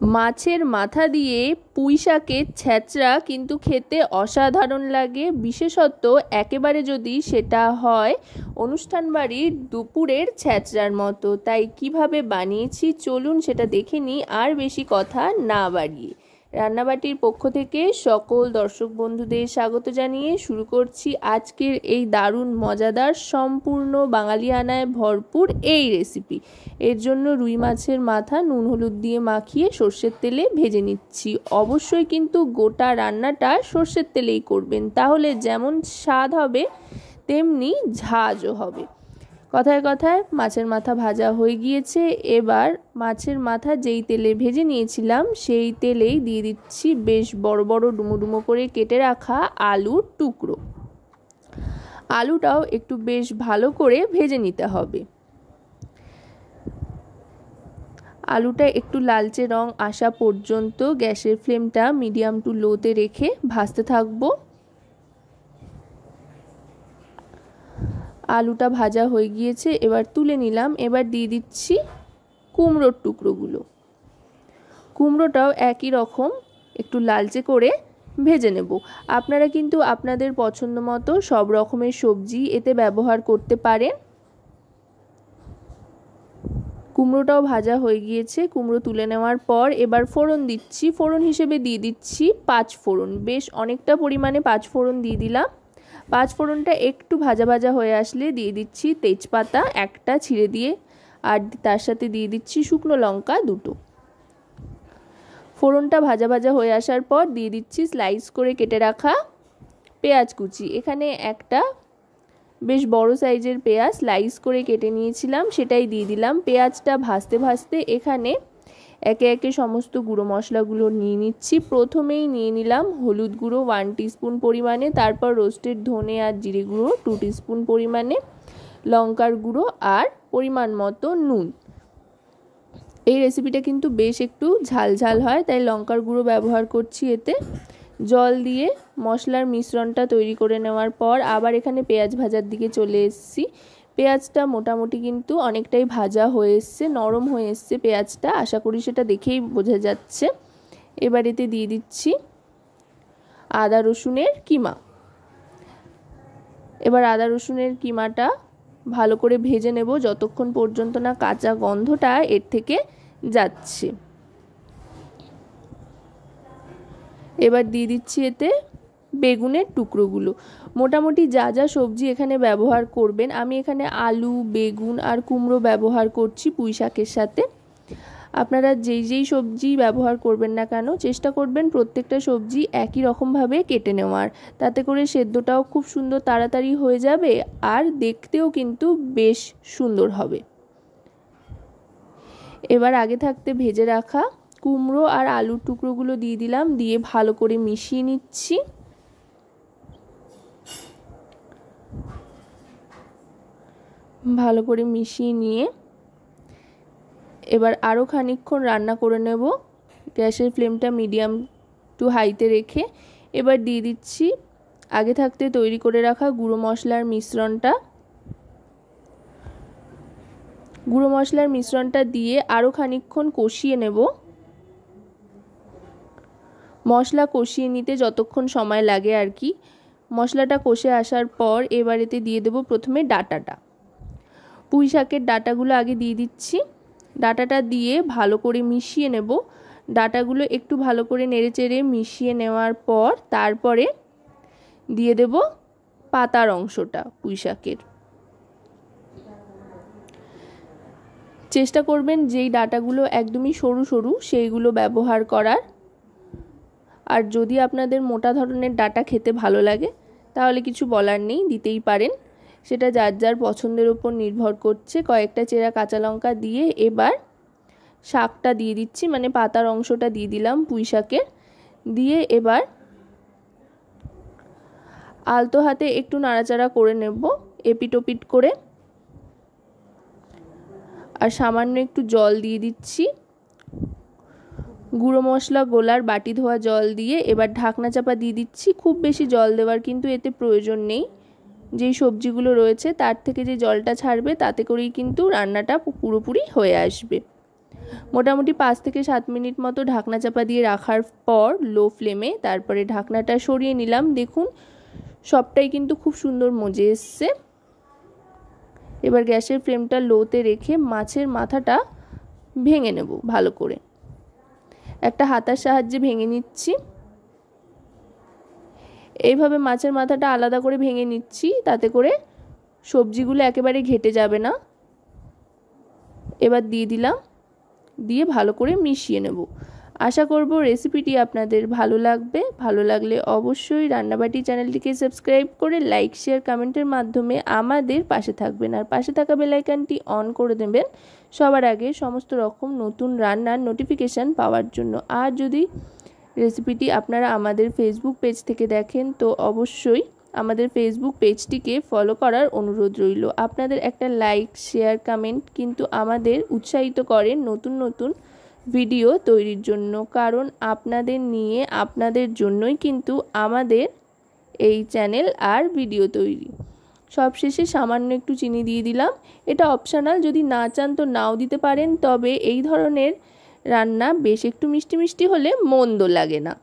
মাছের মাথা দিয়ে পুঁই শাকের ছ্যাঁচড়া কিন্তু খেতে অসাধারণ লাগে, বিশেষত একেবারে যদি সেটা হয় অনুষ্ঠান বাড়ির দুপুরের ছ্যাঁচড়ার মতো। তাই কিভাবে বানিয়েছি চলুন সেটা দেখে নিই, আর বেশি কথা না বাড়িয়ে। রান্নাবাটির পক্ষ থেকে সকল দর্শক বন্ধুদের স্বাগত জানিয়ে শুরু করছি আজকের এই দারুণ মজাদার সম্পূর্ণ বাঙালিয়ানায় ভরপুর এই রেসিপি। এর জন্য রুই মাছের মাথা নুন হলুদ দিয়ে মাখিয়ে সর্ষের তেলে ভেজে নিচ্ছি। অবশ্যই কিন্তু গোটা রান্নাটা সর্ষের তেলেই করবেন, তাহলে যেমন স্বাদ হবে তেমনি ঝাঁঝও হবে। কথায় কথায় মাছের মাথা ভাজা হয়ে গিয়েছে। এবার মাছের মাথা যেই তেলে ভেজে নিয়েছিলাম সেই তেলেই দিয়ে দিচ্ছি বেশ বড় বড় ডুমো ডুমো করে কেটে রাখা আলুর টুকরো। আলুটাও একটু বেশ ভালো করে ভেজে নিতে হবে। আলুটা একটু লালচে রং আসা পর্যন্ত গ্যাসের ফ্লেমটা মিডিয়াম টু লোতে রেখে ভাজতে থাকবো। আলুটা ভাজা হয়ে গিয়েছে, এবার তুলে নিলাম। এবার দিয়ে দিচ্ছি কুমড়োর টুকরোগুলো। কুমড়োটাও একই রকম একটু লালচে করে ভেজে নেব। আপনারা কিন্তু আপনাদের পছন্দ মতো সব রকমের সবজি এতে ব্যবহার করতে পারেন। কুমড়োটাও ভাজা হয়ে গিয়েছে। কুমড়ো তুলে নেওয়ার পর এবার ফোড়ন দিচ্ছি। ফোড়ন হিসেবে দিয়ে দিচ্ছি 5 ফোড়ন। বেশ অনেকটা পরিমাণে 5 ফোড়ন দিয়ে দিলাম। 5 ফোড়নটা একটু ভাজা ভাজা হয়ে আসলে দিয়ে দিচ্ছি তেজপাতা একটা ছিঁড়ে দিয়ে, আর তার সাথে দিয়ে দিচ্ছি শুকনো লঙ্কা 2টো। ফোড়নটা ভাজা ভাজা হয়ে আসার পর দিয়ে দিচ্ছি স্লাইস করে কেটে রাখা পেঁয়াজ কুচি। এখানে একটা বেশ বড় সাইজের পেঁয়াজ স্লাইস করে কেটে নিয়েছিলাম, সেটাই দিয়ে দিলাম। পেঁয়াজটা ভাজতে ভাজতে এখানে একে একে সমস্ত গুঁড়ো মশলাগুলো নিয়ে নিচ্ছি। প্রথমেই নিয়ে নিলাম হলুদ গুঁড়ো 1 টিস্পুন পরিমাণে, তারপর রোস্টেড ধনে আর জিরে গুঁড়ো 2 টিস্পুন পরিমাণে, লঙ্কার গুঁড়ো আর পরিমাণ মতো নুন। এই রেসিপিটা কিন্তু বেশ একটু ঝাল ঝাল হয়, তাই লঙ্কার গুঁড়ো ব্যবহার করছি এতে। জল দিয়ে মশলার মিশ্রণটা তৈরি করে নেওয়ার পর আবার এখানে পেঁয়াজ ভাজার দিকে চলে এসেছি। পেঁয়াজটা মোটামুটি কিন্তু অনেকটাই ভাজা হয়ে এসছে, নরম হয়ে এসছে পেঁয়াজটা, আশা করি সেটা দেখেই বোঝা যাচ্ছে। এবার এতে দিয়ে দিচ্ছি আদা রসুনের কিমা। এবার আদা রসুনের কিমাটা ভালো করে ভেজে নেব যতক্ষণ পর্যন্ত না কাঁচা গন্ধটা এর থেকে যাচ্ছে। এবার দিয়ে দিচ্ছি এতে বেগুনের টুকরোগুলো। মোটামুটি যা যা সবজি এখানে ব্যবহার করবেন, আমি এখানে আলু, বেগুন আর কুমড়ো ব্যবহার করছি পুঁই শাকের সাথে। আপনারা যেই যেই সবজি ব্যবহার করবেন না কেন চেষ্টা করবেন প্রত্যেকটা সবজি একই রকমভাবে কেটে নেওয়ার, তাতে করে সেদ্ধটাও খুব সুন্দর তাড়াতাড়ি হয়ে যাবে আর দেখতেও কিন্তু বেশ সুন্দর হবে। এবার আগে থাকতে ভেজে রাখা কুমড়ো আর আলুর টুকরোগুলো দিয়ে দিলাম, দিয়ে ভালো করে মিশিয়ে নিচ্ছি। ভালো করে মিশিয়ে নিয়ে এবার আরও খানিকক্ষণ রান্না করে নেব গ্যাসের ফ্লেমটা মিডিয়াম টু হাইতে রেখে। এবার দিয়ে দিচ্ছি আগে থাকতে তৈরি করে রাখা গুঁড়ো মশলার মিশ্রণটা। গুঁড়ো মশলার মিশ্রণটা দিয়ে আরও খানিকক্ষণ কষিয়ে নেব। মশলা কষিয়ে নিতে যতক্ষণ সময় লাগে আর কি। মশলাটা কষে আসার পর এবার এতে দিয়ে দেব প্রথমে ডাঁটাটা। পুঁই শাকের ডাঁটাগুলো আগে দিয়ে দিচ্ছি। ডাঁটাটা দিয়ে ভালো করে মিশিয়ে নেব। ডাঁটাগুলো একটু ভালো করে নেড়েচেড়ে মিশিয়ে নেওয়ার পর তারপরে দিয়ে দেব পাতার অংশটা পুঁই শাকের। চেষ্টা করবেন যেই ডাঁটাগুলো একদমই সরু সরু সেইগুলো ব্যবহার করার। আর যদি আপনাদের মোটা ধরনের ডাঁটা খেতে ভালো লাগে তাহলে কিছু বলার নেই, দিতেই পারেন, সেটা যার যার পছন্দের উপর নির্ভর করছে। কয়েকটা চেরা কাঁচা লঙ্কা দিয়ে এবার শাকটা দিয়ে দিচ্ছি, মানে পাতার অংশটা দিয়ে দিলাম পুঁই শাকের। দিয়ে এবার আলতো হাতে একটু নাড়াচাড়া করে নেব এপিট ওপিট করে, আর সামান্য একটু জল দিয়ে দিচ্ছি। গুঁড়ো মশলা গোলার বাটি ধোয়া জল দিয়ে এবার ঢাকনা চাপা দিয়ে দিচ্ছি। খুব বেশি জল দেওয়ার কিন্তু এতে প্রয়োজন নেই, যেই সবজিগুলো রয়েছে তার থেকে যে জলটা ছাড়বে তাতে করেই কিন্তু রান্নাটা পুরোপুরি হয়ে আসবে। মোটামুটি 5 থেকে 7 মিনিট মতো ঢাকনা চাপা দিয়ে রাখার পর লো ফ্লেমে তারপরে ঢাকনাটা সরিয়ে নিলাম। দেখুন সবটাই কিন্তু খুব সুন্দর মজে এসছে। এবার গ্যাসের ফ্লেমটা লোতে রেখে মাছের মাথাটা ভেঙে নেব ভালো করে। একটা হাতার সাহায্যে ভেঙে নিচ্ছি। এইভাবে মাছের মাথাটা আলাদা করে ভেঙে নিচ্ছি, তাতে করে সবজিগুলো একেবারে ঘেটে যাবে না। এবার দিয়ে দিলাম, দিয়ে ভালো করে মিশিয়ে নেব। আশা করব রেসিপিটি আপনাদের ভালো লাগবে। ভালো লাগলে অবশ্যই রান্নাবাটি চ্যানেলটিকে সাবস্ক্রাইব করে লাইক শেয়ার কমেন্টের মাধ্যমে আমাদের পাশে থাকবেন, আর পাশে থাকা বেল আইকনটি অন করে দেবেন সবার আগে সমস্ত রকম নতুন রান্নার নোটিফিকেশান পাওয়ার জন্য। আর যদি রেসিপিটি আপনারা আমাদের ফেসবুক পেজ থেকে দেখেন তো অবশ্যই আমাদের ফেসবুক পেজটিকে ফলো করার অনুরোধ রইল। আপনাদের একটা লাইক শেয়ার কমেন্ট কিন্তু আমাদের উৎসাহিত করে নতুন নতুন ভিডিও তৈরির জন্য, কারণ আপনাদের নিয়ে আপনাদের জন্যই কিন্তু আমাদের এই চ্যানেল আর ভিডিও তৈরি। সবশেষে সামান্য একটু চিনি দিয়ে দিলাম, এটা অপশনাল, যদি না চান তো নাও দিতে পারেন, তবে এই ধরনের রান্না বেশ একটু মিষ্টি মিষ্টি হলে মন্দ লাগে না।